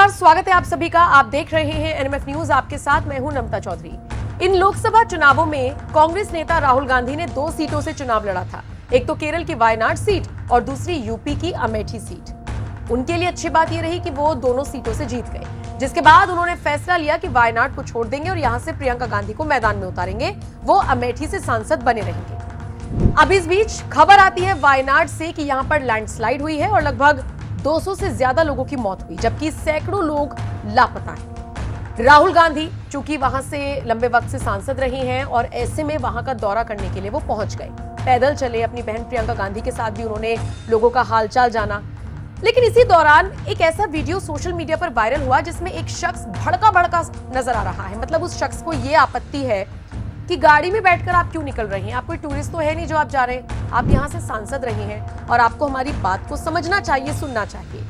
नमस्कार, स्वागत है आप सभी का। आप देख रहे हैं एनएमएफ न्यूज। आपके साथ मैं हूं नमता चौधरी। इन लोकसभा चुनावों में कांग्रेस नेता राहुल गांधी ने 2 सीटों से चुनाव लड़ा था। एक तो केरल की वायनाड सीट और दूसरी यूपी की अमेठी सीट। उनके लिए अच्छी बात यह रही कि वो दोनों सीटों से जीत गए, जिसके बाद उन्होंने फैसला लिया कि वायनाड को छोड़ देंगे और यहां से प्रियंका गांधी को मैदान में उतारेंगे। वो अमेठी से सांसद बने रहेंगे। अब इस बीच खबर आती है वायनाड से कि यहां पर लैंडस्लाइड हुई है और लगभग 200 से ज्यादा लोगों की मौत हुई, जबकि सैकड़ों लोग लापता हैं। राहुल गांधी चूंकि वहां से लंबे वक्त से सांसद रही हैं और ऐसे में वहां का दौरा करने के लिए वो पहुंच गए, पैदल चले। अपनी बहन प्रियंका गांधी के साथ भी उन्होंने लोगों का हालचाल जाना। लेकिन इसी दौरान एक ऐसा वीडियो सोशल मीडिया पर वायरल हुआ जिसमें एक शख्स भड़का भड़का नजर आ रहा है। मतलब उस शख्स को यह आपत्ति है कि गाड़ी में बैठकर आप क्यों निकल रहे हैं, आप कोई टूरिस्ट तो है नहीं जो आप जा रहे हैं, आप यहां से सांसद रहे हैं और आपको हमारी बात को समझना चाहिए, सुनना चाहिए।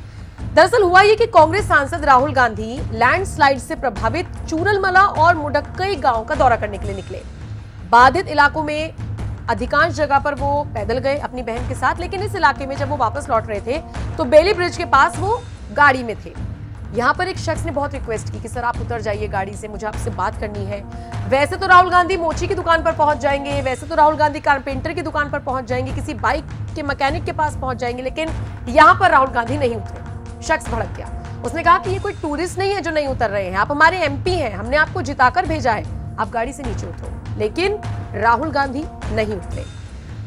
दरअसल हुआ ये कि कांग्रेस सांसद राहुल गांधी लैंडस्लाइड से प्रभावित चूरलमला और मुडक्कई गांव का दौरा करने के लिए निकले। बाधित इलाकों में अधिकांश जगह पर वो पैदल गए अपनी बहन के साथ, लेकिन इस इलाके में जब वो वापस लौट रहे थे तो बेली ब्रिज के पास वो गाड़ी में थे। यहां पर एक शख्स ने बहुत रिक्वेस्ट की कि सर आप उतर जाइए गाड़ी से, मुझे आपसे बात करनी है। वैसे तो राहुल गांधी मोची की दुकान पर पहुंच जाएंगे, वैसे तो राहुल गांधी कारपेंटर की दुकान पर पहुंच जाएंगे, किसी बाइक के मैकेनिक के पास पहुंच जाएंगे, लेकिन यहां पर राहुल गांधी नहीं उतरे। शख्स भड़क गया। उसने कहा कि ये कोई टूरिस्ट नहीं है जो नहीं उतर रहे हैं, आप हमारे एमपी हैं, हमने आपको जिताकर भेजा है, आप गाड़ी से नीचे उतरो। लेकिन राहुल गांधी नहीं उतरे।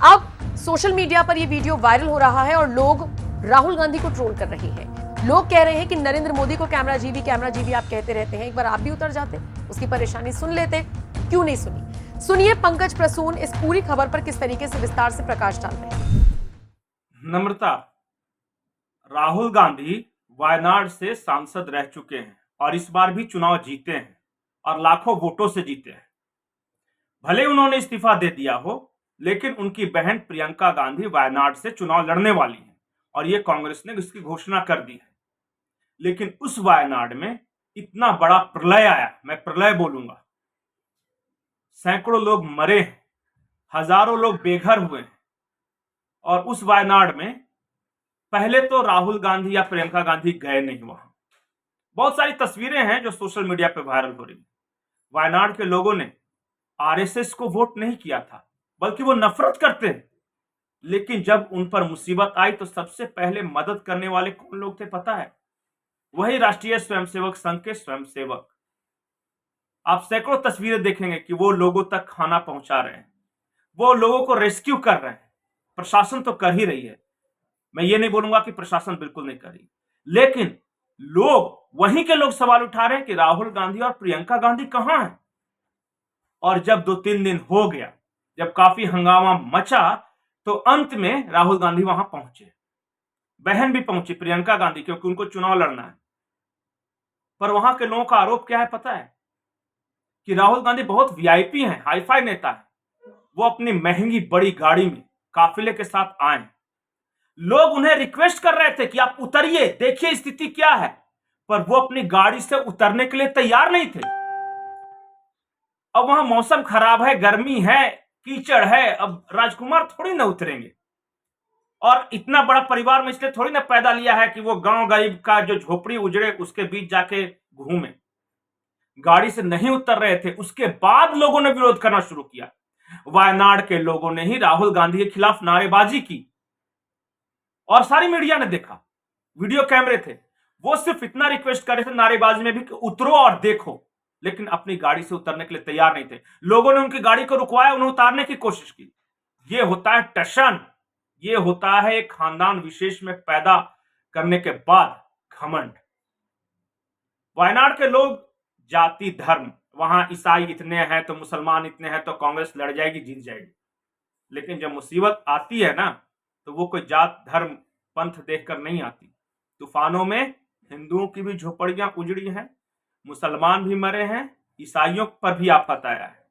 अब सोशल मीडिया पर यह वीडियो वायरल हो रहा है और लोग राहुल गांधी को ट्रोल कर रहे हैं। लोग कह रहे हैं कि नरेंद्र मोदी को कैमरा जीवी आप कहते रहते हैं, एक बार आप भी उतर जाते, उसकी परेशानी सुन लेते। क्यों नहीं सुनी? सुनिए पंकज प्रसून इस पूरी खबर पर किस तरीके से विस्तार से प्रकाश डाल रहे हैं। नम्रता, राहुल गांधी वायनाड से सांसद रह चुके हैं और इस बार भी चुनाव जीते हैं और लाखों वोटों से जीते हैं। भले उन्होंने इस्तीफा दे दिया हो, लेकिन उनकी बहन प्रियंका गांधी वायनाड से चुनाव लड़ने वाली है और ये कांग्रेस ने इसकी घोषणा कर दी है। लेकिन उस वायनाड में इतना बड़ा प्रलय आया, मैं प्रलय बोलूंगा। सैकड़ों लोग मरे हैं, हजारों लोग बेघर हुए हैं और उस वायनाड में पहले तो राहुल गांधी या प्रियंका गांधी गए नहीं। वहां बहुत सारी तस्वीरें हैं जो सोशल मीडिया पे वायरल हो रही। वायनाड के लोगों ने आरएसएस को वोट नहीं किया था, बल्कि वो नफरत करते हैं। लेकिन जब उन पर मुसीबत आई तो सबसे पहले मदद करने वाले कौन लोग थे पता है? वही राष्ट्रीय स्वयंसेवक संघ के स्वयंसेवक। आप सैकड़ों तस्वीरें देखेंगे कि वो लोगों तक खाना पहुंचा रहे हैं, वो लोगों को रेस्क्यू कर रहे हैं। प्रशासन तो कर ही रही है, मैं ये नहीं बोलूंगा कि प्रशासन बिल्कुल नहीं कर रही, लेकिन लोग, वहीं के लोग सवाल उठा रहे हैं कि राहुल गांधी और प्रियंका गांधी कहां हैं। और जब 2-3 दिन हो गया, जब काफी हंगामा मचा, तो अंत में राहुल गांधी वहां पहुंचे। बहन भी पहुंची प्रियंका गांधी, क्योंकि उनको चुनाव लड़ना है। पर वहां के लोगों का आरोप क्या है पता है? कि राहुल गांधी बहुत वीआईपी हैं, हाईफाई नेता है। वो अपनी महंगी बड़ी गाड़ी में काफिले के साथ आए। लोग उन्हें रिक्वेस्ट कर रहे थे कि आप उतरिए, देखिए स्थिति क्या है, पर वो अपनी गाड़ी से उतरने के लिए तैयार नहीं थे। अब वहां मौसम खराब है, गर्मी है, कीचड़ है, अब राजकुमार थोड़ी ना उतरेंगे। और इतना बड़ा परिवार में इसलिए थोड़ी ना पैदा लिया है कि वो गांव गरीब का जो झोपड़ी उजड़े उसके बीच जाके घूमे। गाड़ी से नहीं उतर रहे थे, उसके बाद लोगों ने विरोध करना शुरू किया। वायनाड के लोगों ने ही राहुल गांधी के खिलाफ नारेबाजी की और सारी मीडिया ने देखा, वीडियो कैमरे थे। वो सिर्फ इतना रिक्वेस्ट कर रहे थे नारेबाजी में भी कि उतरो और देखो, लेकिन अपनी गाड़ी से उतरने के लिए तैयार नहीं थे। लोगों ने उनकी गाड़ी को रुकवाया, उन्हें उतारने की कोशिश की। यह होता है टशन, ये होता है एक खानदान विशेष में पैदा करने के बाद घमंड। वायनाड के लोग जाति धर्म, वहां ईसाई इतने हैं तो मुसलमान इतने हैं तो कांग्रेस लड़ जाएगी, जीत जाएगी। लेकिन जब मुसीबत आती है ना, तो वो कोई जात धर्म पंथ देखकर नहीं आती। तूफानों में हिंदुओं की भी झोपड़ियां उजड़ी हैं, मुसलमान भी मरे हैं, ईसाइयों पर भी आफत आया है।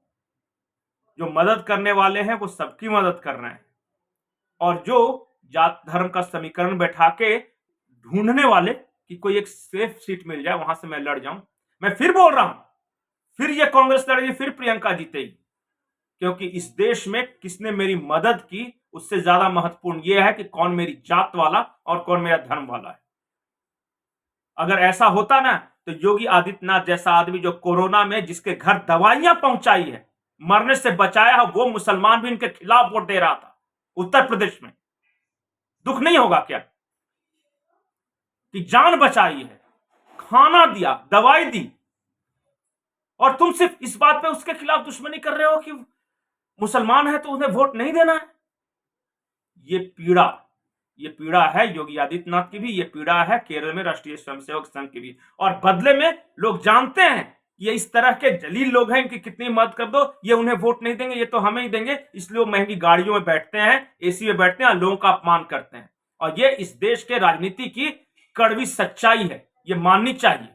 जो मदद करने वाले हैं वो सबकी मदद कर रहे हैं, और जो जात धर्म का समीकरण बैठा के ढूंढने वाले कि कोई एक सेफ सीट मिल जाए वहां से मैं लड़ जाऊं, मैं फिर बोल रहा हूं, फिर ये कांग्रेस लड़ेगी, फिर प्रियंका जीतेगी। क्योंकि इस देश में किसने मेरी मदद की उससे ज्यादा महत्वपूर्ण यह है कि कौन मेरी जात वाला और कौन मेरा धर्म वाला है। अगर ऐसा होता ना तो योगी आदित्यनाथ जैसा आदमी जो कोरोना में जिसके घर दवाइयां पहुंचाई है, मरने से बचाया है, वो मुसलमान भी इनके खिलाफ वोट दे रहा था उत्तर प्रदेश में, दुख नहीं होगा क्या कि जान बचाई है, खाना दिया, दवाई दी, और तुम सिर्फ इस बात पे उसके खिलाफ दुश्मनी कर रहे हो कि मुसलमान है तो उन्हें वोट नहीं देना है। ये पीड़ा है योगी आदित्यनाथ की भी, ये पीड़ा है केरल में राष्ट्रीय स्वयंसेवक संघ की भी। और बदले में लोग जानते हैं ये इस तरह के जलील लोग हैं, इनकी कितनी मदद कर दो, ये उन्हें वोट नहीं देंगे, ये तो हमें ही देंगे, इसलिए वो महंगी गाड़ियों में बैठते हैं, एसी में बैठते हैं, लोगों का अपमान करते हैं। और ये इस देश के राजनीति की कड़वी सच्चाई है, ये माननी चाहिए।